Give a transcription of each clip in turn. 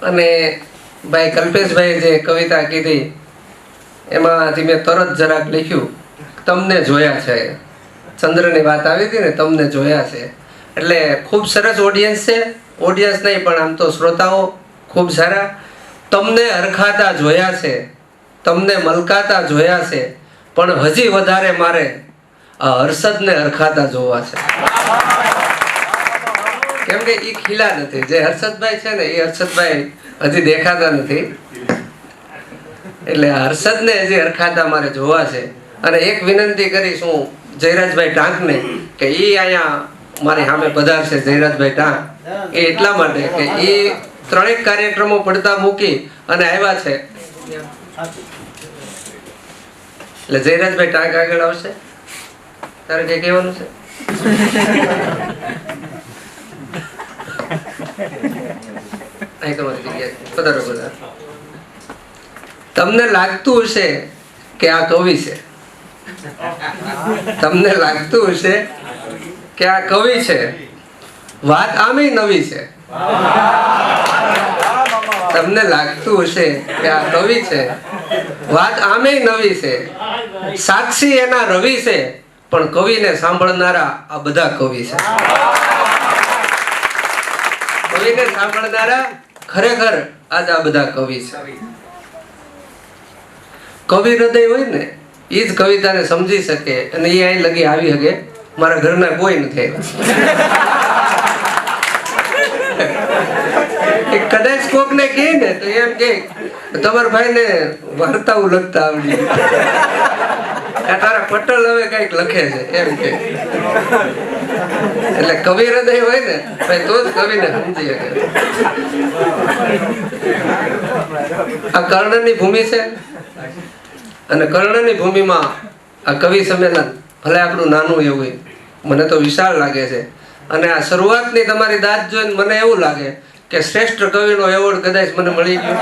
અને ભાઈ કલ્પેશભાઈ જે કવિતા કીધી એમાંથી મેં તરત જરાક લખ્યું, તમને જોયા છે. ચંદ્રની વાત આવી હતી ને, તમને જોયા છે. એટલે ખૂબ સરસ ઓડિયન્સ છે. ઓડિયન્સ નહીં પણ આમ તો શ્રોતાઓ ખૂબ સારા. તમને હરખાતા જોયા છે, તમને મલકાતા જોયા છે, પણ હજી વધારે મારે આ હર્ષદને હરખાતા જોવા છે. કેમ કે એ ખીલા નથી. જે હર્ષદભાઈ છે ને એ હર્ષદભાઈ હજી દેખાતા નથી. એટલે હર્ષદને હજી હરખાતા મારે જોવા છે. અને એક વિનંતી કરીશ હું જયરાજભાઈ ટાંકને કે એ અહીંયા મારી સામે પધારશે. જયરાજભાઈ ટાંક એ એટલા માટે કે એ ત્રણેક કાર્યક્રમો પડતા મૂકી અને આવ્યા છે. એટલે જયરાજભાઈ ટાંક આગળ આવશે. તારે કઈ કહેવાનું છે? તમારી જગ્યાએ પધારો પધારો. તમને લાગતું હશે કે આ કવિ છે. તમને લાગતું હશે કે આ કવિ છે. વાત આમેય નવી છે. તમને લાગતું હશે કે આ કવિ છે. વાત આમેય નવી છે. સાક્ષી એના રવિ છે, પણ કવિને સાંભળનારા આ બધા કવિ છે. કવિને સાંભળનારા ખરેખર આજ આ બધા કવિ છે. કવિ હૃદય હોય ને એ જ કવિતાને સમજી શકે અને એ અહીં લગી આવી શકે. મારા ઘરના કોઈ નથી આવ્યા. કદાચ કોક ને કહે ને તો એમ કે તમારા ભાઈ ને વાર્તાઓ લખતા આવડી, તારા પટલ હવે કઈક લખે છે એમ કે. એટલે કવિ હૃદય હોય ને ભાઈ તો જ કવિને સમજી શકે. આ કર્ણની ભૂમિ છે અને કર્ણની ભૂમિમાં આ કવિ સંમેલન ભલે આપણું નાનું એવું મને તો વિશાળ લાગે છે. અને આ શરૂઆતની તમારી દાદ જોઈને મને એવું લાગે કે શ્રેષ્ઠ કવિનો એવોર્ડ કદાચ મને મળી ગયો.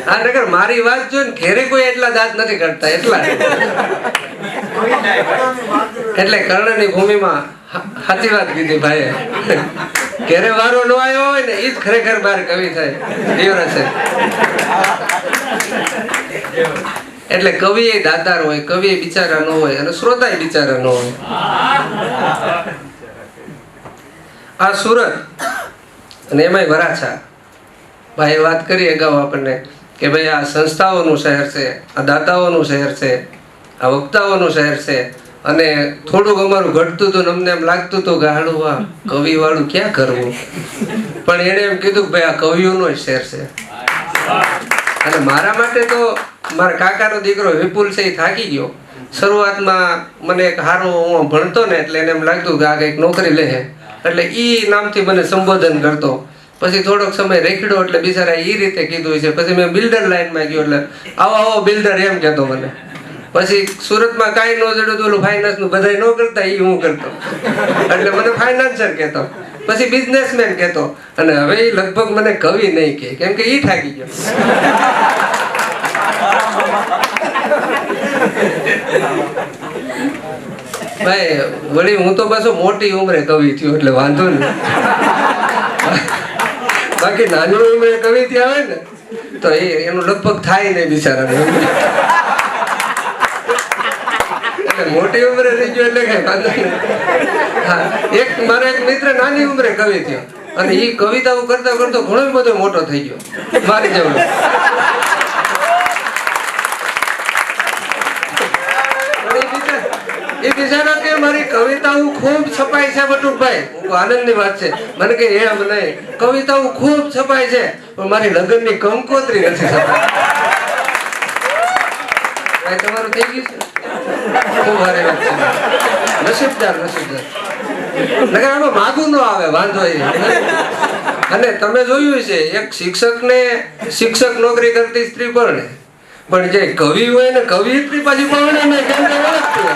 હા નગર મારી વાત જોઈને ઘેરે કોઈ એટલા દાંત નથી કરતા એટલા. એટલે કર્ણની ભૂમિમાં સાચી વાત કીધી ભાઈ. ઘેરે વારો ન આવ્યો હોય ને એ જ ખરેખર બાર કવિ થાય. દેવરાજ એટલે કવિ એ દાતાર હોય, કવિ એ બિચારા ન હોય અને શ્રોતા એ બિચારા ન હોય. આ સુરત અને એમાંય વરાછા ભાઈ વાત કરી અગાઉ આપણને કે ભાઈ આ સંસ્થાઓનું શહેર છે, આ દાતાઓનું શહેર છે, આ વક્તાઓનું શહેર છે. અને થોડુંક અમારું ઘટતું હતું, અમને એમ લાગતું હતું કે હાડું આ કવિ વાળું ક્યાં કરવું, પણ એને એમ કીધું કે ભાઈ આ કવિઓનો શહેર છે. અને મારા માટે તો મારા કાકાનો દીકરો વિપુલ છે એ થાકી ગયો. શરૂઆતમાં મને એક સારું હું ભણતો ને એટલે એને એમ લાગતું કે આ કંઈક નોકરી લે, એટલે ઈ નામથી મને સંબોધન કરતો. પછી થોડોક સમય રેખડ્યો એટલે બિચારા એ રીતે કીધું છે. પછી મેં બિલ્ડર લાઈનમાં ગયો એટલે આવો આવો બિલ્ડર એમ કહેતો મને. પછી સુરતમાં કાંઈ ન જડ્યું તો ઓલું ફાઇનાન્સનું બધાય ન કરતા એ હું કરતો એટલે મને ફાઇનાન્સર કહેતો. પછી બિઝનેસમેન કહેતો. અને હવે એ લગભગ મને કવિ નહીં કહે, કેમ કે એ થાકી ગયો. ભાઈ વળી હું તો પાછો મોટી ઉંમરે કવિ થયો એટલે વાંધો નહીં. બાકી નાની ઉંમરે કવિ થયા હોય ને તો એનું લગભગ થાય નહીં બિચારાને. મોટી ઉંમરે થઈ ગયો એટલે કઈ વાંધો નહીં. હા, એક મારો એક મિત્ર નાની ઉંમરે કવિ થયો અને એ કવિતાઓ કરતા કરતો ઘણો બધો મોટો થઈ ગયો મારી જેવો. એ બિચારા કે મારી કવિતાઓ ખૂબ છપાય છે બટુકભાઈ. આનંદની વાત છે. મને કે એમ નહીં, કવિતાઓ ખૂબ છપાય છે પણ મારી લગ્નની કંકોત્રી નથી છપાય. તમારું થઈ ગયું છે? ખૂબ સારી વાત છે. નસીબદાર નસીબદાર. નકર આમાં માગું ન આવે વાંધો એ. અને તમે જોયું છે એક શિક્ષક નોકરી કરતી સ્ત્રી પરણે, પણ જે કવિ હોય ને કવિયત્રી પાછી પરણે નહીં કેમ કે ઓળખતું.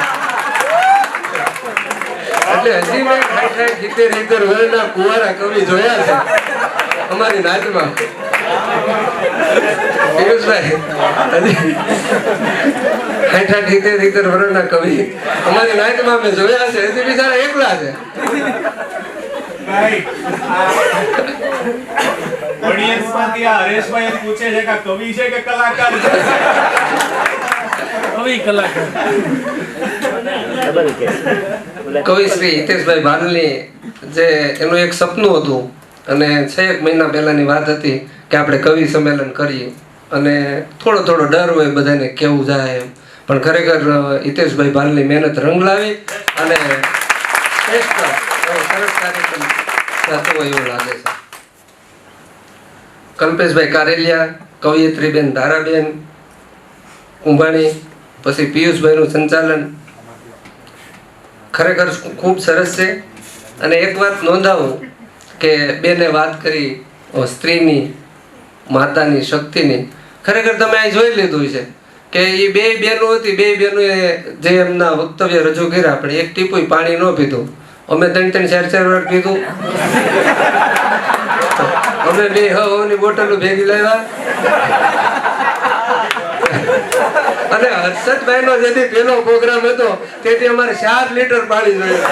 એટલે હજી મેં 60-70 વર્ષના કુંવારા કવિ જોયા છે અમારી નાચમાં. પિયુષભાઈ 60-70 60-70 વર્ષના કવિ અમારી નાઇટમાં મેં જોયા છે, હજી બિચારા એકલા છે. ઓડિયન્સમાંથી આ હરેશભાઈ પૂછે છે કે કવિ છે કે કલાકાર છે? કવિ કલાકાર. કવિ શ્રી હિતેશભાઈ ભાનલી, જે એનું એક સપનું હતું અને 6 મહિના પહેલાની વાત હતી કે આપણે કવિ સંમેલન કરીએ, અને થોડો ડર હોય બધાને કેવું જાય એમ, પણ ખરેખર હિતેશભાઈ ભાનલી મહેનત રંગ લાવી અને શ્રેષ્ઠ સરસ કાર્યક્રમ થતો હોય એવું લાગે છે. કલ્પેશભાઈ કારેલિયા, કવયત્રીબેન ધારાબેન કુંભાણી, પછી પિયુષભાઈનું સંચાલન ખરેખર ખૂબ સરસ છે. અને એક વાત નોંધાવું કે બેને વાત કરી સ્ત્રીની, માતાની, શક્તિની. ખરેખર તમે અહીં જોઈ લીધું છે કે એ બે બહેનો હતી, બે બહેનોએ જે એમના વક્તવ્ય રજૂ કર્યા, આપણે એક ટીપું પાણી ન પીધું, અમે 3-4 વાર પીધું. અમે 2 હવાની બોટલો ભેગી લાવ્યા. અને હર્ષદભાઈ નો જેથી પેલો પ્રોગ્રામ હતો તેથી અમારે 4 લીટર પાણી જોયું,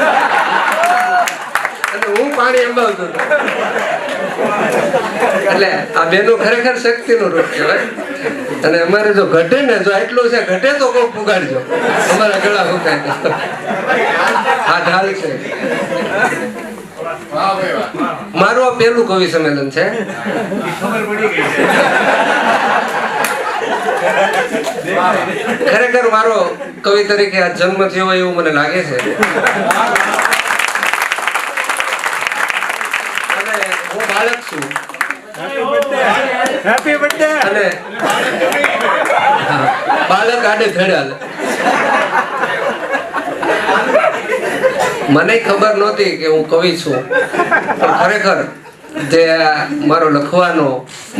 અને હું પાણી અંબાવતો હતો. એટલે આ બેનો ખરેખર શક્તિનું રૂપ કહેવાય. અને અમારે જો ઘટે ને, જો આટલું છે ઘટે તો કોક પુગાડજો, અમારા ગળા સુકાય. આ ઢાલ છે. મારું આ પહેલું કવિ સંમેલન છે. ખરેખર મારો કવિ તરીકે આ જન્મ થયો હોય એવું મને લાગે છે. અને હું બાળક છું. Happy birthday. અને બાળક આડે ધડાલ. મને ખબર નહોતી કે હું કવિ છું, પણ ખરેખર જે મારો લખવાનો,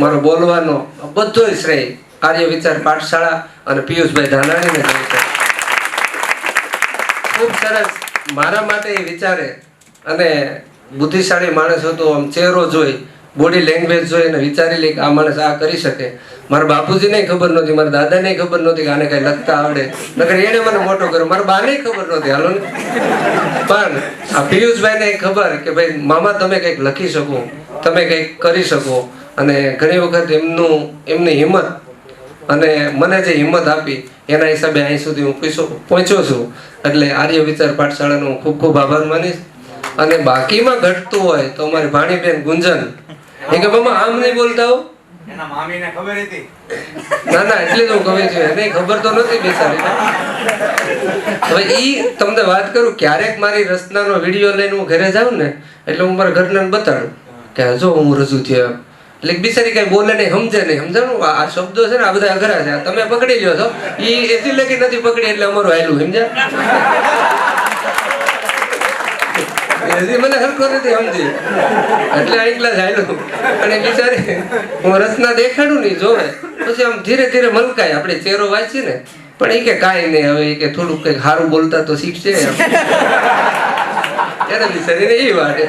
મારો બોલવાનો બધો જ શ્રેય આર્ય વિચાર પાઠશાળા અને પિયુષભાઈ ધાનાણીને જાય છે. ખૂબ સરસ મારા માટે એ વિચારે, અને બુદ્ધિશાળી માણસ હતો, આમ ચહેરો જોઈ, બોડી લેંગ્વેજ જોઈ અને વિચારી લે કે આ માણસ આ કરી શકે. મારા બાપુજીને ખબર નહોતી, મારા દાદાને ખબર નહોતી કે આને કઈ લખતા આવડે, નકર એને મને મોટો કર્યો. મારા બાને ખબર નહોતી, હાલો ને. પણ આ પિયુષભાઈને ખબર કે ભાઈ મામા તમે કંઈક લખી શકો, તમે કંઈક કરી શકો. અને ઘણી વખત એમની હિંમત અને મને જે હિંમત આપી એના હિસાબે અહીં સુધી હું પહોંચ્યો છું. એટલે આર્ય વિચાર પાઠશાળાનો હું ખૂબ ખૂબ આભાર માનીશ. અને બાકીમાં ઘટતું હોય તો અમારી ભાણીબેન ગુંજન એ કે મામા આમ નહીં બોલતા હો. એના મામીને ખબર હતી. ના એટલે જ હું કહું છું, એને ખબર તો નથી બેસાડી. હવે ઈ તમને વાત કરું, ક્યારેક મારી રચનાનો વિડીયો લઈને હું ઘરે જાઉં ને, એટલે હું મારા ઘરનાને બતાડું કે જો હું રજૂ થયો. એટલે બિચારી કઈ બોલે નહીં, સમજે નહીં. સમજાણું આ શબ્દો છે ને આ બધા અઘરા છે, તમે પકડી લ્યો છો. ઈ એથી લગી નથી પકડી એટલે અમારું હાયલું, સમજ્યા? હજી મને હરખો નથી સમજી, એટલે એકલા જ હાયલું. અને બિચારી હું રચના દેખાડું ને જોવે, પછી આમ ધીરે ધીરે મલકાય. આપણે ચહેરો વાંચી ને, પણ એ કે કાંઈ નહીં, હવે કે થોડુંક કંઈક સારું બોલતા તો શીખશે એમ. એને બિચારીને એ વાટે.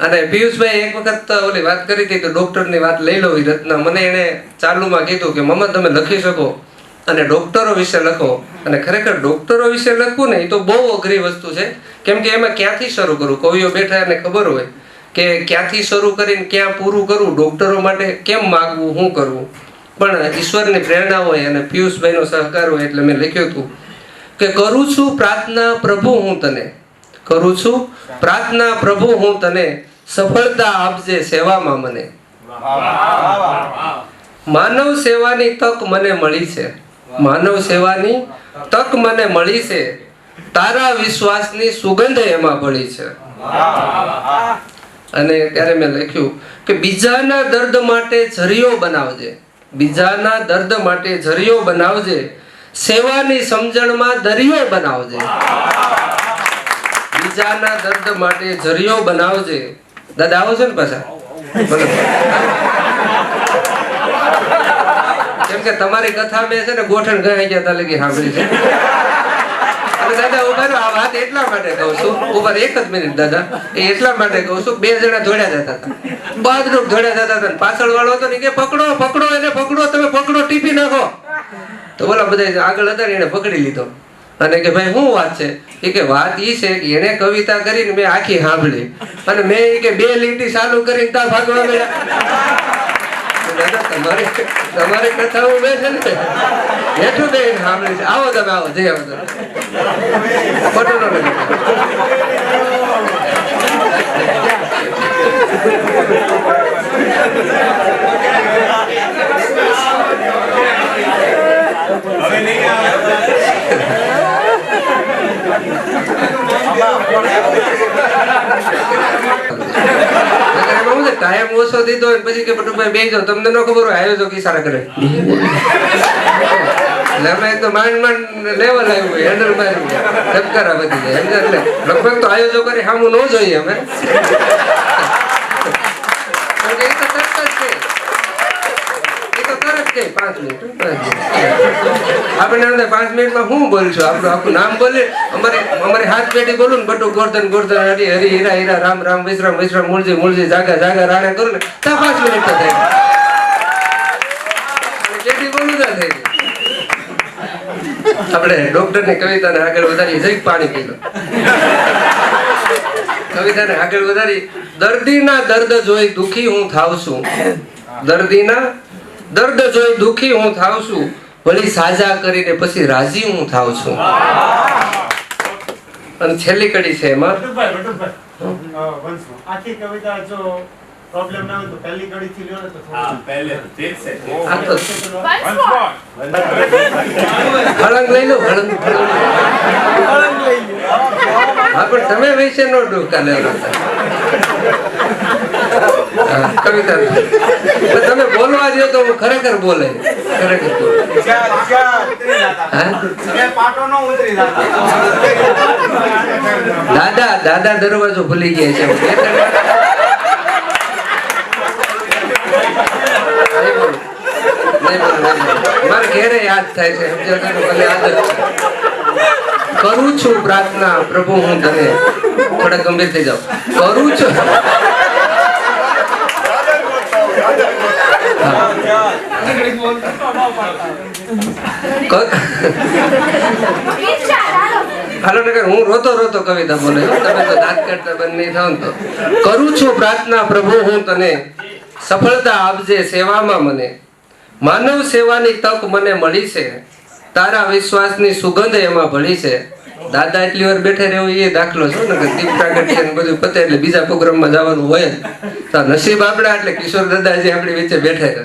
અને પિયુષભાઈ એક વખત ઓલી વાત કરી હતી તો ડોક્ટરની વાત લઈ લો. રત્ના મને એને ચાલુમાં કીધું કે મમ્મા તમે લખી શકો અને ડોક્ટરો વિશે લખો. અને ખરેખર ડોક્ટરો વિશે લખવું ને એ તો બહુ અઘરી વસ્તુ છે, કેમ કે એમાં ક્યાંથી શરૂ કરવું. કવિઓ બેઠા એને ખબર હોય કે ક્યાંથી શરૂ કરીને ક્યાં પૂરું કરવું, ડોક્ટરો માટે કેમ માગવું, શું કરવું. પણ ઈશ્વરની પ્રેરણા હોય અને પિયુષભાઈનો સહકાર હોય એટલે મેં લખ્યું હતું કે કરું છું પ્રાર્થના પ્રભુ હું તને, કરું છું પ્રાર્થના પ્રભુ હું તને, સફળતા આપજે સેવામાં મને. માનવ સેવાની તક મને મળી છે, માનવ સેવાની તક મને મળી છે, તારા વિશ્વાસની સુગંધ એમાં ભળી છે. અને ત્યારે મેં લખ્યું કે બીજાના દર્દ માટે ઝરિયો બનાવજે, બીજાના દર્દ માટે ઝરિયો બનાવજે, સેવાની સમજણમાં દરિયો બનાવજે. બીજાના દર્દ માટે ઝરિયો બનાવજે. દાદા આવો છો ને પાછા? કેમ કે તમારી કથા મેં છે ને ગોઠણ ગઈ ગયા તા લગી સાંભળી છે. અને દાદા ઉભા રહો, આ વાત એટલા માટે કહું છું, ઉપર એક જ મિનિટ દાદા, એ એટલા માટે કહું છું, 2 જણા દોડ્યા જતા હતા, બહાદુર દોડ્યા જતા હતા, પાછળ વાળો હતો ને કે પકડો પકડો એને, પકડો તમે, પકડો, ટીપી નાખો. તો બોલા બધા આગળ હતા ને એને પકડી લીધો અને કે ભાઈ શું વાત છે? એ કે વાત ઈ છે કે એને કવિતા કરીને મેં આખી સાંભળી અને મેં ઈ કે 2 લીટી ચાલુ કરીને ત્યાં ભાગવા મળ્યા. દાદા તમારી કથાઓ મેં છે ને હેઠું બે સાંભળી છે. આવો તમે, આવો, જઈ આવો તમે, ખોટું ન હવે નહીં આવે. ટાઈમ ઓછો દીધો હોય પછી કે બટુભાઈ બેસી જાઓ, તમને ન ખબર હોય આયોજક ઈશારા કરે એટલે અમે તો માંડ લેવલ આવ્યું હોય, હેન્ડલ માર્યું ધબકારા વધી જાય એમ. એટલે લગભગ તો આયોજકો ની સામું ન જોઈએ અમે, આપણે 5 મિનિટમાં હું બોલશું, આપણું આખું નામ બોલે, અમારી હાથ પેટી બોલું ને, બટુ ગોર્ધન ગોર્ધન, હરી હરી, હીરા હીરા, રામ રામ, વિશ્રામ વિશ્રામ, મૂળજી મૂળજી, જાગા જાગા, રાણા કરું ને ત્યાં 5 મિનિટ તો થઈ પેટી બોલું ના થઈ. આપણે ડોક્ટર ની કવિતાને આગળ વધારી, જઈ પાણી પી લો. કવિતાને આગળ વધારી, દર્દીના દર્દ જોઈ દુખી હું થાવ છું, દર્દીના દર્દ જોઈ દુખી હું થાવ છું, વળી સાજા કરીને પછી રાજી હું થાવ છું. અને છેલ્લી કડી છે એમાં આખી કવિતા જો પ્રોબ્લેમ ના હોય તો પહેલી કડી થી લ્યો ને તો હા, પહેલે ઠીક છે. આ તો હળંગ લઈ લો, હળંગ લઈ લો. હા, પણ તમે વિશે નો ડૂબકા લેવા કવિતા તમે બોલવા દો તો હું ખરેખર બોલે, ખરેખર બોલે. દાદા દાદા દરવાજો ભૂલી ગયા છે. મારે ઘેરે યાદ થાય છે, ભલે આદત કરું છું પ્રાર્થના પ્રભુ હું તને, થોડા ગંભીર થઈ જાવ, કરું છું હાલો નકર હું રોતો રોતો કવિતા બોલે, તમે તો દાંત કાઢતા બંધ નહીં થાવ તો. કરું છું પ્રાર્થના પ્રભુ હું તને, સફળતા આપજે સેવામાં મને, માનવ સેવાની તક મને મળી છે, તારા વિશ્વાસની સુગંધ એમાં ભળી છે. દાદા એટલી વાર બેઠે રહેવું એ દાખલો છે ને, દીપ પ્રાગટ્ય ને બધું પતે એટલે બીજા પ્રોગ્રામમાં જવાનું હોય જ. તો નસીબ આપણા એટલે કિશોર દાદાજી આપણી વચ્ચે બેઠે રહે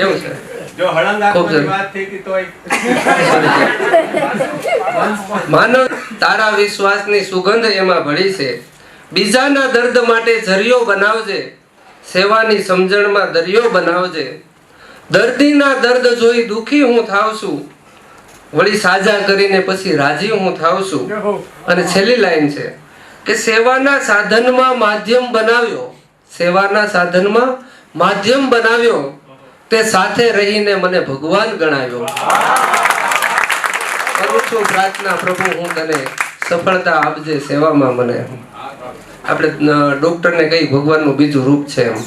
એવું છે. જો હળંગ આંખોની વાત થઈ કે તોય માનવ તારા વિશ્વાસની સુગંધ એમાં ભળી છે, બીજાના દર્દ માટે ઝરિયો બનાવજે, સેવાની સમજણમાં દરિયો બનાવજે. દર્દીના દર્દ જોઈ દુખી હું થાવ છું, વળી સાજા કરીને પછી રાજી હું થાવ છું. અને છેલ્લી લાઈન છે કે સેવાના સાધનમાં માધ્યમ બનાવ્યો, સેવાના સાધનમાં માધ્યમ બનાવ્યો, તે સાથે રહીને મને ભગવાન ગણાવ્યો. કરું છું પ્રાર્થના પ્રભુ હું તને, સફળતા આપજે સેવામાં મને. આપણે ડોક્ટરને કઈ ભગવાનનું બીજું રૂપ છે એમ,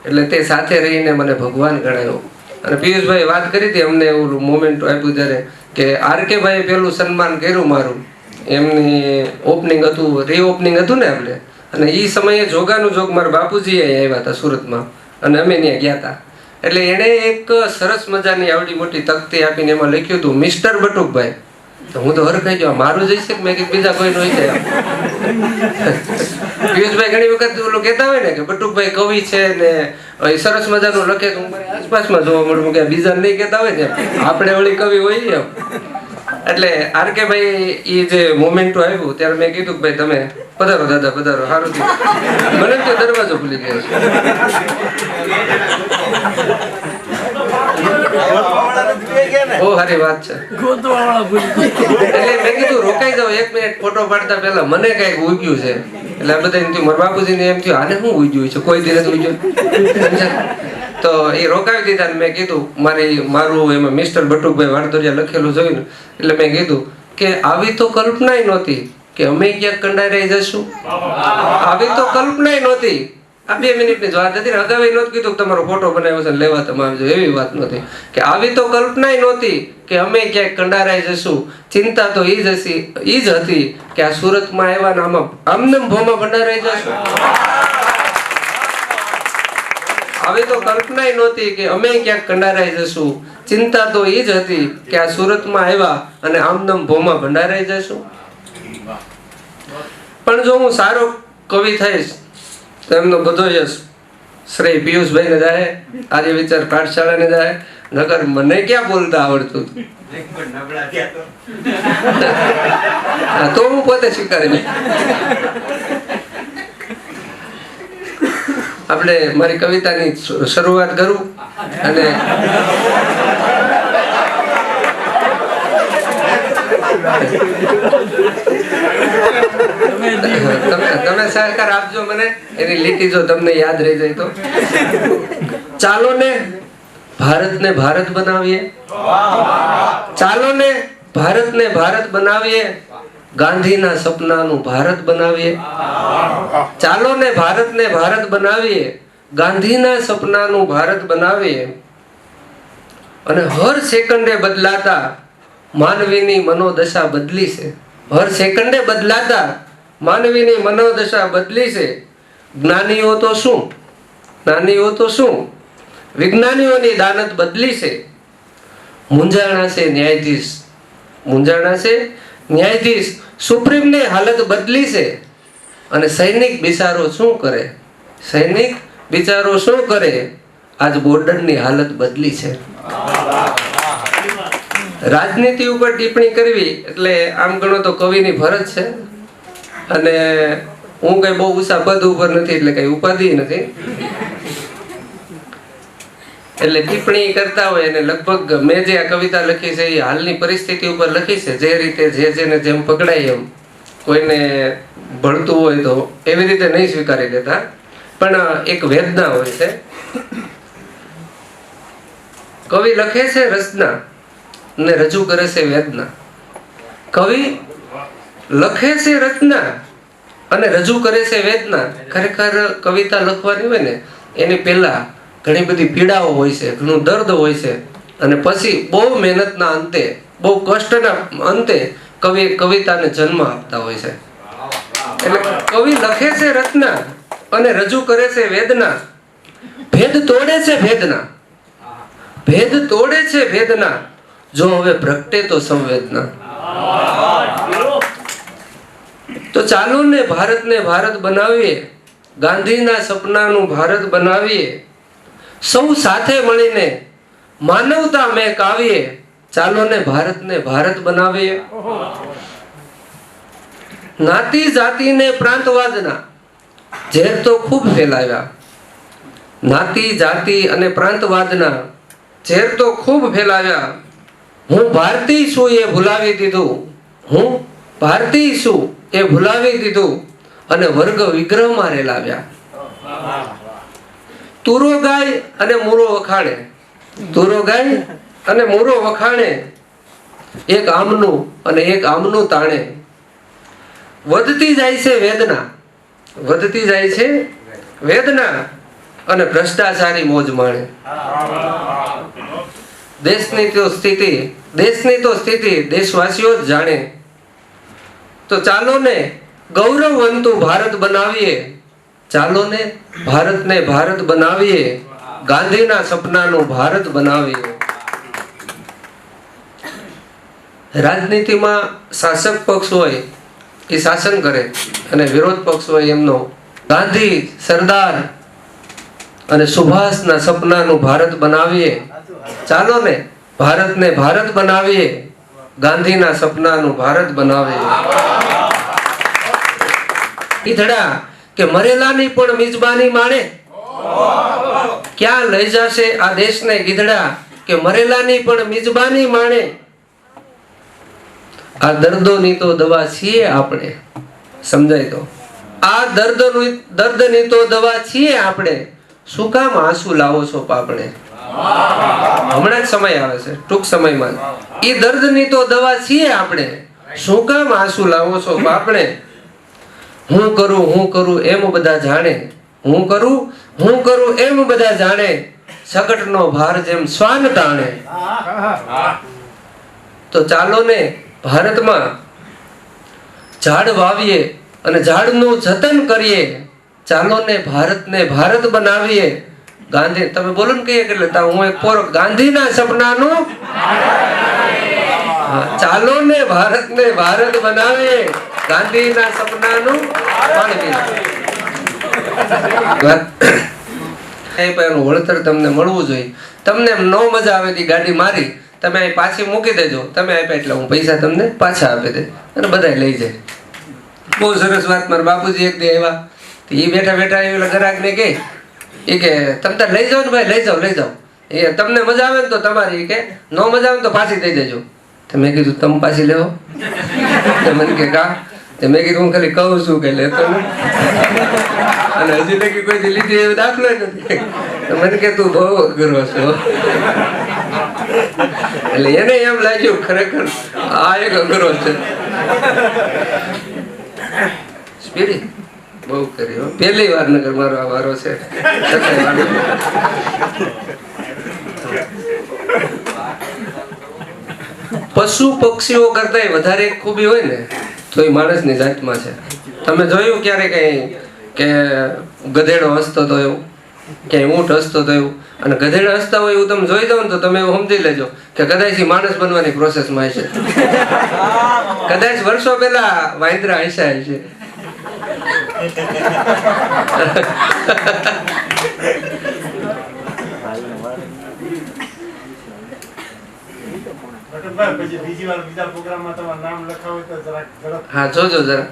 એટલે તે સાથે રહીને મને ભગવાન ગણાયો. અને પિયુષભાઈ વાત કરી હતી, અમને એવું મોમેન્ટ આપ્યું ત્યારે કે આરકે ભાઈ પેલું સન્માન કર્યું મારું, એમની ઓપનિંગ હતું, રીઓપનિંગ હતું ને આપણે, અને એ સમયે જોગાનું જોગ મારા બાપુજી આવ્યા હતા સુરતમાં અને અમે ત્યાં ગયા હતા. એટલે એણે એક સરસ મજાની આવડી મોટી તકતી આપીને એમાં લખ્યું હતું મિસ્ટર બટુકભાઈ. તો હું તો હરખાઈ ગયો, મારું જઈશે કે મેં બીજા કોઈ નહીં જાય. પિયુષભાઈ ઘણી વખત ઓલું કહેતા હોય ને કે બટુકભાઈ કવિ છે ને એ સરસ મજાનું લખે, તો હું મારી આસપાસમાં જોવા મળું કે બીજા નહીં કહેતા હોય ને, આપણે વળી કવિ હોય એમ. એટલે આરકે ભાઈ એ જે મોમેન્ટો આવ્યું ત્યારે મેં કીધું કે ભાઈ તમે પધારો દાદા પધારો, સારું થયું. મને તો દરવાજો ભૂલી ગયો છે. બહુ સારી વાત છે. એટલે મેં કીધું રોકાઈ જાવ 1 મિનિટ ફોટો પાડતા પહેલા મને કઈક ઉગ્યું છે. એટલે આ બધા એમ થયું, મારા બાપુજીને એમ થયું આને શું ઉજ્યું છે, કોઈ દિવસ ઉજ્યું. તો એ રોકાવી દીધા ને મેં કીધું મારું એમાં મિસ્ટર બટુકભાઈ વાણદોરિયા લખેલું જોયું ને એટલે મેં કીધું કે આવી તો કલ્પનાય નહોતી કે અમે ક્યાંક કંડારાઈ જશું. આવી તો કલ્પનાય નહોતી. આ 2 મિનિટની જ વાત હતી. અગાઉ નહોતું કીધું કે તમારો ફોટો બનાવ્યો છે ને લેવા તમે આવજો, એવી વાત નહોતી. કે આવી તો કલ્પનાય નહોતી કે અમે ક્યાંક કંડારાઈ જશું. ચિંતા તો ઈ જ હતી કે આ સુરતમાં આવ્યા ને આમાં આમને ભોમાં ભંડારાઈ જશું. આવી તો કલ્પનાય નહોતી કે અમે ક્યાંક કંડારાઈ જશું. ચિંતા તો ઈ જ હતી કે આ સુરતમાં આવ્યા અને આમનમ ભોમાં ભંડારાઈ જશું. પણ જો હું સારો કવિ થઈશ તો એમનો બધો યશ શ્રી પિયુષભાઈ ને જાય, આર્ય વિચાર પાઠશાળાને જાય. નકર મને ક્યાં બોલતા આવડતું હતું. તો હું પોતે સ્વીકારી. આપણે મારી કવિતાની શરૂઆત કરું અને તમે સહકાર આપજો મને. એની લીટી જો તમને યાદ રહી જાય તો. ચાલો ને ભારતને ભારત બનાવીએ, ચાલો ને ભારતને ભારત બનાવીએ, ગાંધીના સપનાનું ભારત બનાવીએ. ચાલો ને ભારતને ભારત બનાવીએ, ગાંધીના સપનાનું ભારત બનાવીએ. અને હર સેકન્ડે બદલાતા માનવીની મનોદશા બદલી છે. હર સેકન્ડે બદલાતા માનવીની મનોદશા બદલી છે. જ્ઞાનીઓ તો શું, જ્ઞાનીઓ તો શું, વિજ્ઞાનીઓની દાનત બદલી છે. મૂંઝાણા છે ન્યાયાધીશ, મૂંઝાણા છે ન્યાયાધીશ, સુપ્રીમની હાલત બદલી છે. અને સૈનિક બિચારો શું કરે, સૈનિક બિચારો શું કરે, આજ બોર્ડરની હાલત બદલી છે. રાજનીતિ ઉપર ટિપ્પણી કરવી એટલે આમ ગણો તો કવિની ફરજ છે. અને હું કઈ બહુ ઊંચા પદ ઉપર નથી એટલે કઈ ઉપાધિ નથી. એટલે ટિપ્પણી કરતા હોય અને લગભગ મેં જે આ કવિતા લખી છે એ હાલની પરિસ્થિતિ ઉપર લખી છે. જે રીતે જેને જેમ પકડાય એમ, કોઈને ભળતું હોય તો એવી રીતે નહીં સ્વીકારી લેતા. પણ એક વેદના હોય છે. કવિ લખે છે રચના ને રજૂ કરે છે વેદના. કવિ લખે છે રચના અને રજૂ કરે છે વેદના. ખરેખર કવિતા લખવાની હોય ને એની પહેલા ઘણી બધી પીડાઓ હોય છે, ઘણું દર્દ હોય છે. અને પછી બહુ મહેનતના અંતે, બહુ કષ્ટના અંતે કવિ કવિતાને જન્મ આપતા હોય છે. એટલે કવિ લખે છે રચના અને રજૂ કરે છે વેદના. ભેદ તોડે છે ભેદના, ભેદ તોડે છે ભેદના, જો હવે પ્રગટે તો સંવેદના. તો ચાલો ને ભારતને ભારત બનાવીએ, ગાંધીના સપનાનું ભારત બનાવીએ. સૌ સાથે મળીને માનવતા મેં કાવીએ. ચાલો ને ભારતને ભારત બનાવીએ. નાતી જાતિને પ્રાંતવાદના ઝેર તો ખૂબ ફેલાવ્યા. નાતી જાતિ અને પ્રાંતવાદના ઝેર તો ખૂબ ફેલાવ્યા. હું ભારતીય છું એ ભૂલાવી દીધું, હું ભારતીય છું એ ભૂલાવી દીધું અને વર્ગ વિગ્રહમાં રેલાવ્યા. તુરો ગાય અને મૂરો વખાણે, તુરો ગાય અને મૂરો વખાણે, એક આમનું અને એક આમનું તાણે. વધતી જાય છે વેદના, વધતી જાય છે વેદના અને ભ્રષ્ટાચારી મોજ માણે. દેશની તો સ્થિતિ, દેશની તો સ્થિતિ દેશવાસીઓ જ જાણે. તો ચાલો ને ગૌરવવંતું ભારત બનાવીએ, ચાલો ને ભારતને ભારત બનાવીએ, ગાંધીના સપનાનું ભારત બનાવીએ. રાજનીતિમાં શાસક પક્ષ હોય એ શાસન કરે અને વિરોધ પક્ષ હોય એમનો ગાંધી, સરદાર અને સુભાષના સપનાનું ભારત બનાવીએ. ચાલો ને ભારતને ભારત બનાવીએ, ગાંધીના સપનાનું ભારત બનાવીએ. ઈધડા કે મરેલાની પણ મિજબાની માણે, ક્યાં લઈ જશે આ દેશને ગીધડા કે મરેલાની પણ મિજબાની માણે. આ દર્દોની તો દવા છીએ આપણે, સમજાય તો આ દર્દની તો દવા છીએ આપણે, શું કામ આંસુ લાવો છો પાપણે? હમણાં જ સમય આવે છે, ટૂંક સમયમાં. એ દર્દની તો દવા છીએ આપણે, શું કામ આંસુ લાવો છો પાપણે? હું કરું એમ બધા જાણે, હું કરું એમ બધા જાણે, સગટનો ભાર જેમ શ્વાન તાણે. તો ચાલો ને ભારતમાં ઝાડ વાવીએ અને ઝાડનું જતન કરીએ. ચાલો ને ભારતને ભારત બનાવીએ. ગાંધી, તમે બોલો ને કહીએ એટલે હું એક પોરો, ગાંધીના સપનાનું ચાલો ને ભારતને ભારત બનાવીએ, ગાંધીના સપનાનું વળતર તમને મળવું જોઈએ. તમને એમ નો મજા આવે તે ગાડી મારી, તમે અહીં પાછી મૂકી દેજો, તમે આપ્યા એટલે હું પૈસા તમને પાછા આપી દે અને બધા લઈ જાય. બહુ સરસ વાત. મારા બાપુજી એક દી આવ્યા, તો એ બેઠા બેઠા એ ગ્રાહકને કહે કે તમે તાર લઈ જાઓ ને ભાઈ, લઈ જાઓ. એ તમને મજા આવે ને તો તમારી, કે નો મજા આવે ને તો પાછી દઈ દેજો. તો મેં કીધું તમે પાછી લેવો? મને કે કા? મેં કીધું હું ખાલી કહું છું કે લેતો અને હજી લગી કોઈ લીધી એવો દાખલો નથી. મને કે તું બહુ અઘરો છો. એટલે એને એમ લાગ્યું ખરેખર આ એક અઘરો છે. સ્પીડી બહુ કરી, પહેલી વાર નગર મારો આ વારો છે. પશુ પક્ષીઓ કરતા વધારે ખૂબી હોય ને તો એ માણસની જાતમાં છે. તમે જોયું ક્યારે કઈ કે ગધેડો હસતો તો એવું, ક્યાંય ઊંટ હસતો તો એવું, અને ગધેડા હસતા હોય એવું તમે જોઈ જાવ ને તો તમે એવું સમજી લેજો કે કદાચ એ માણસ બનવાની પ્રોસેસમાં હશે. કદાચ વર્ષો પહેલા વાંદરા હસ્યા હશે. પછી બીજી વાર બીજા પ્રોગ્રામમાં તમારું નામ લખાવું તો જરાક ઝડપ. હા, જોજો જરા.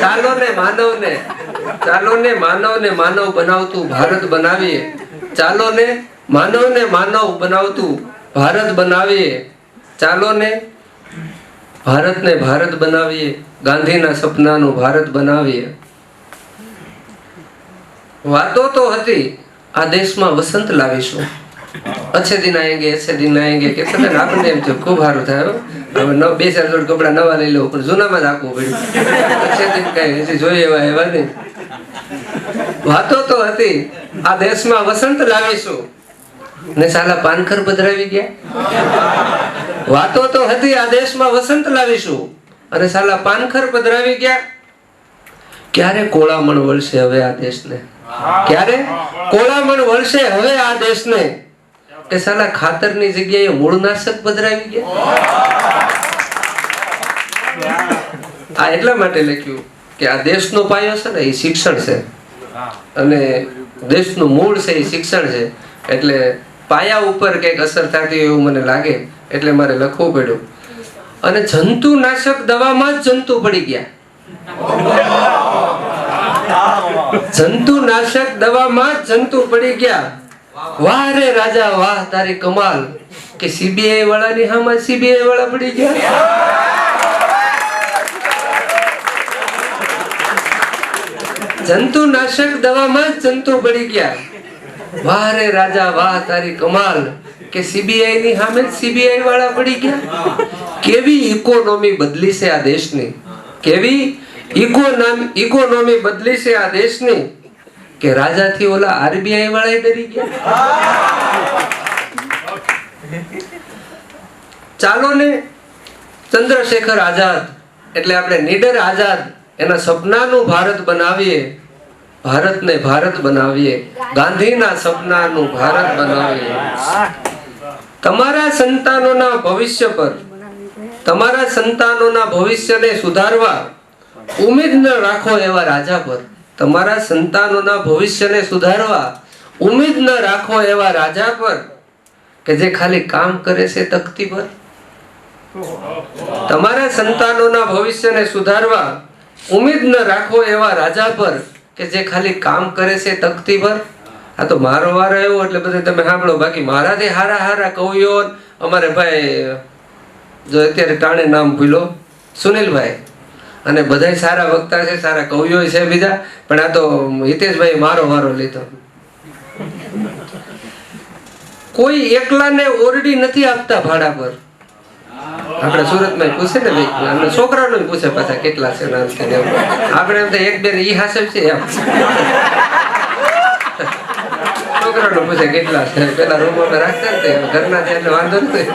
ચાલો ને માનવ બનાવતું ભારત બનાવીએ. ચાલો ને માનવ બનાવતું ભારત બનાવીએ. ચાલો ને ભારતને ભારત બનાવીએ, ગાંધીના સપનાનું ભારત બનાવીએ. વાતો તો હતી આ દેશમાં વસંત લાવીશું, अच्छे दिन आएंगे કે છે ને, આપણને એમ થયું ખૂબ સારું થાય. હવે બે ચાર જોડ કપડા નવા લઈ લો, પણ જૂનામાં જ આખવું પડ્યું. अच्छे दिन કઈ હજી જોઈએ એવા નહીં. વાતો તો હતી આ દેશમાં વસંત લાવીશું, ને સાલા પાનખર પધરાવી ગયા. વાતો તો હતી આ દેશમાં વસંત લાવીશું, અને સાલા પાનખર પધરાવી ગયા. ક્યારે કોળામણ વળશે હવે આ દેશને? ક્યારે કોળામણ વળશે હવે આ દેશને? કે સાલા ખાતરની જગ્યાએ મૂળનાશક પધરાવી ગયા. આ એટલા માટે લખ્યું કે આ દેશનો પાયો છે ને એ શિક્ષણ છે, અને દેશનું મૂળ છે એ શિક્ષણ છે. એટલે પાયા ઉપર કંઈક અસર થતી એવું મને લાગે, એટલે મારે લખવું પડ્યું. અને જંતુનાશક દવામાં જ જંતુ પડી ગયા. જંતુનાશક દવામાં જ જંતુ પડી ગયા. વાહ રે રાજા વાહ તારી કમાલ, કે સીબીઆઈ વાળાની હામાં સીબીઆઈ વાળા પડી ગયા. જંતુનાશક દવામાં જ જંતુ પડી ગયા. વાહ રે રાજા વાહ તારી કમાલ, કે સીબીઆઈ ની સામે સીબીઆઈ વાળા પડી ગયા. કેવી ઇકોનોમી બદલી છે આ દેશની, કેવી ઇકોનોમી બદલી છે આ દેશની, કે રાજાથી ઓલા આરબીઆઈ વાળા ડરી ગયા. ચાલો ને ચંદ્રશેખર આઝાદ, એટલે આપણે નીડર આઝાદ, એના સપનાનું ભારત બનાવીએ. ભારતને ભારત બનાવીએ, ગાંધીના સપનાનું ભારત બનાવીએ. તમારા સંતાનોના ભવિષ્ય પર, તમારા સંતાનોના ભવિષ્યને સુધારવા ઉમ્મીદ ન રાખો એવા રાજા પર. તમારા સંતાનોના ભવિષ્યને સુધારવા ઉમ્મીદ ન રાખો એવા રાજા પર, કે જે ખાલી કામ કરે છે તકતી પર. તમારા સંતાનોના ભવિષ્યને સુધારવા ઉમ્મીદ ન રાખો એવા રાજા પર, કે જે ખાલી કામ કરે છે તકતી પર. આ તો મારો વારો આવ્યો એટલે બધે તમે સાંભળો. બાકી મારાથી હારા હારા કવિઓ અમારે ભાઈ, જો અત્યારે ટાણે નામ ભૂલો, સુનિલભાઈ, અને બધાય સારા વક્તા છે, સારા કવિઓ છે બીજા, પણ આ તો હિતેશભાઈ મારો વારો લીધો. કોઈ એકલાને ઓરડી નથી આપતા ભાડા પર. આપણે સુરતમાં પૂછે ને ભાઈ, આપણે છોકરાનું પૂછે પાછા કેટલા છે નામ છે એમ. આપણે એમ તો એક બે ઈ હાસબ છે એમ. છોકરાનું પૂછે કેટલા છે, પેલા રૂમમાં રાખતા ને ઘરના છે એટલે વાંધો નથી.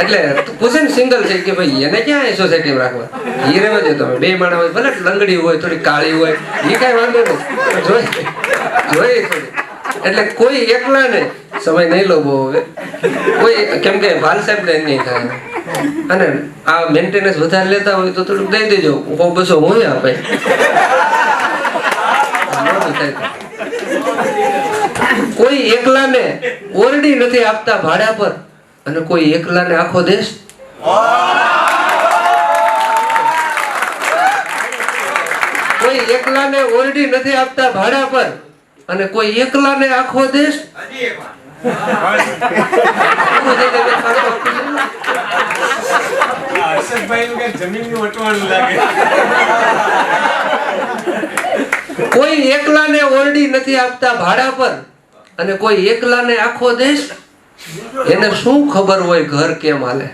એટલે પૂછે ને સિંગલ છે કે ભાઈ એને ક્યાં સોસાયટી રાખવા, ઈ રહેવા દે તમે. બે માણસ હોય, ભલે લંગડી હોય, થોડી કાળી હોય, એ કઈ વાંધો નહીં, જોઈ થોડી. એટલે કોઈ એકલા ને સમય નહીં લો બહુ હવે કોઈ, કેમ કે ભાલ સાહેબ ને નહીં થાય. અને આ મેન્ટેનન્સ વધારે લેતા હોય તો થોડુંક દઈ દેજો, બસો હું આપે. કોઈ એકલાને ઓરડી નથી આપતા ભાડા પર, અને કોઈ એકલાને આખો દેશ. કોઈ એકલાને ઓરડી નથી આપતા ભાડા પર, અને કોઈ એકલાને આખો દેશ. કોઈ એકલાને ઓરડી નથી આપતા ભાડા પર, અને કોઈ એકલાને આખો દેશ. એને શું ખબર હોય ઘર કેમ હાલે?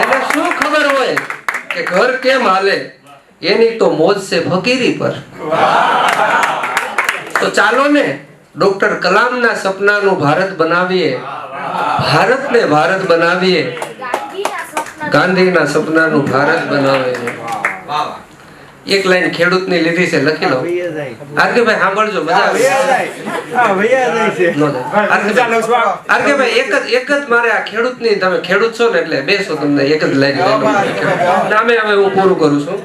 એને શું ખબર હોય કે ઘર કેમ હાલે? એની તો મોજ છે ફકીરી પર. તો ચાલો ને ડોક્ટર કલામના સપનાનું ભારત બનાવીએ, ભારતને ભારત બનાવીએ, ગાંધીના સપનાનું ભારત બનાવીએ. એક લાઈન ખેડૂતની લીધી છે, લખી લો. આરકેભાઈ સાંભળજો, મજા આવે. આરકેભાઈ એક જ મારે આ ખેડૂતની, તમે ખેડૂત છો ને એટલે બેસો, તમને એક જ લાઈન નામે હવે હું પૂરું કરું છું.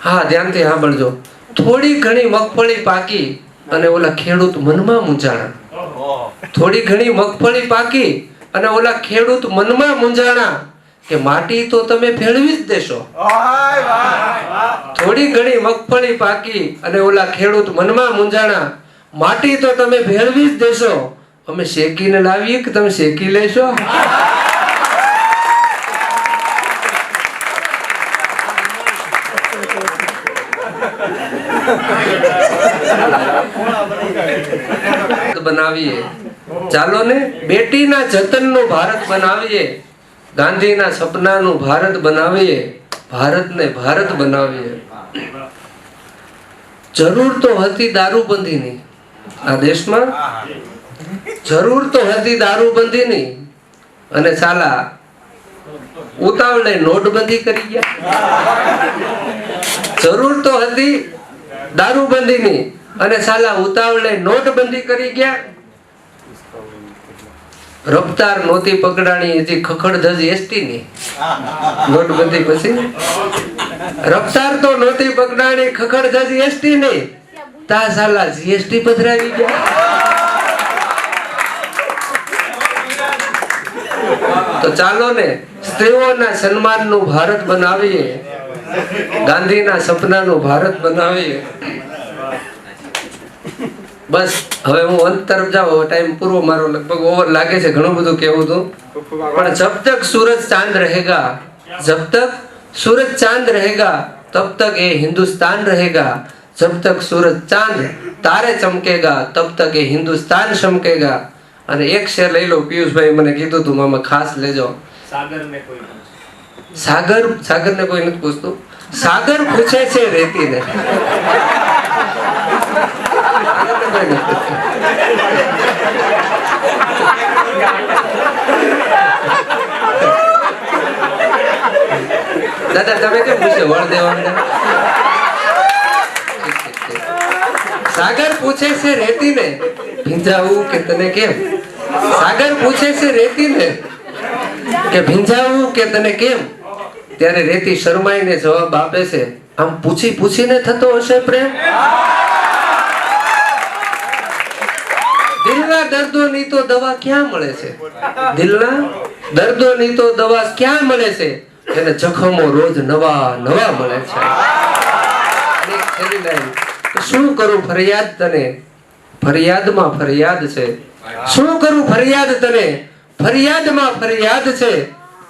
હા, ધ્યાનથી સાંભળજો. થોડી ઘણી મગફળી પાકી અને ઓલા ખેડૂત મનમાં મૂંઝાણા. થોડી ઘણી મગફળી પાકી અને ઓલા ખેડૂત મનમાં મૂંઝાણા કે માટી તો તમે ભેળવી જ દેશો. થોડી ઘણી મગફળી પાકી અને ઓલા ખેડૂત મનમાં મૂંઝાણા, માટી તો તમે ભેળવી જ દેશો. અમે શેકીને લાવીએ કે તમે શેકી લેશો? બનાવીએ, ચાલો ને બેટીના જતનનું ભારત બનાવીએ, ગાંધીના સપનાનું ભારત બનાવીએ, ભારતને ભારત બનાવીએ. જરૂર તો હતી દારૂબંધીની આ દેશમાં, જરૂર તો હતી દારૂબંધીની, અને સાલા ઉતાવળે નોટબંધી કરી ગયા. જરૂર તો હતી દારૂબંધીની, અને સાલા ઉતાવળે નોટબંધી કરી ગયા. રફતાર નહોતી પકડાણી હજી ખખડધજ એસટી ની નોટબંધી પછી. રફતાર તો નહોતી પકડાણી ખખડધજ એસટી ની, તા સાલા જીએસટી પધરાવી ગયા. તો ચાલો ને સ્ત્રીઓના સન્માનનું ભારત બનાવીએ, ગાંધીના સપનાનું ભારત બનાવીએ. બસ હવે હું અંત તરફ જાઉં, ટાઈમ પૂરો મારો લગભગ ઓવર લાગે છે, ઘણું બધું કેવું હતું. પણ જબ તક सूरज चांद रहेगा, जब तक सूरज चांद रहेगा तब तक ये हिंदुस्तान रहेगा. जब तक सूरज चांद तारे चमकेगा तब तक ये हिंदुस्तान चमकेगा. અને એક શેર લઈ લો, પિયુષભાઈ મને કીધું તું મામા ખાસ લેજો. સાગર ને કોઈ નથી પૂછતું, સાગર પૂછે છે રેતી ને. દાદા તમે કેમ પૂછે વળ દેવાના? સાગર પૂછે છે રેતી ને ભીંજાવું કે તને કેમ. સાગર પૂછે છે રેતી ને કે ભીંજાવું કે તને કેમ. ત્યારે રેતી શરમાઈને જવાબ આપે છે, આમ પૂછી પૂછીને થતો હશે પ્રેમ. દિલના દર્દોની તો દવા ક્યાં મળે છે? દિલના દર્દોની તો દવા ક્યાં મળે છે? એને જખમો રોજ નવા નવા મળે છે. શું કરું ફરિયાદ તને, ફરિયાદમાં ફરિયાદ છે. શું કરું ફરિયાદ તને, ફરિયાદમાં ફરિયાદ છે,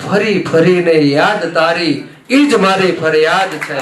ફરી ફરીને યાદ તારી ઈ જ મારી ફરિયાદ છે.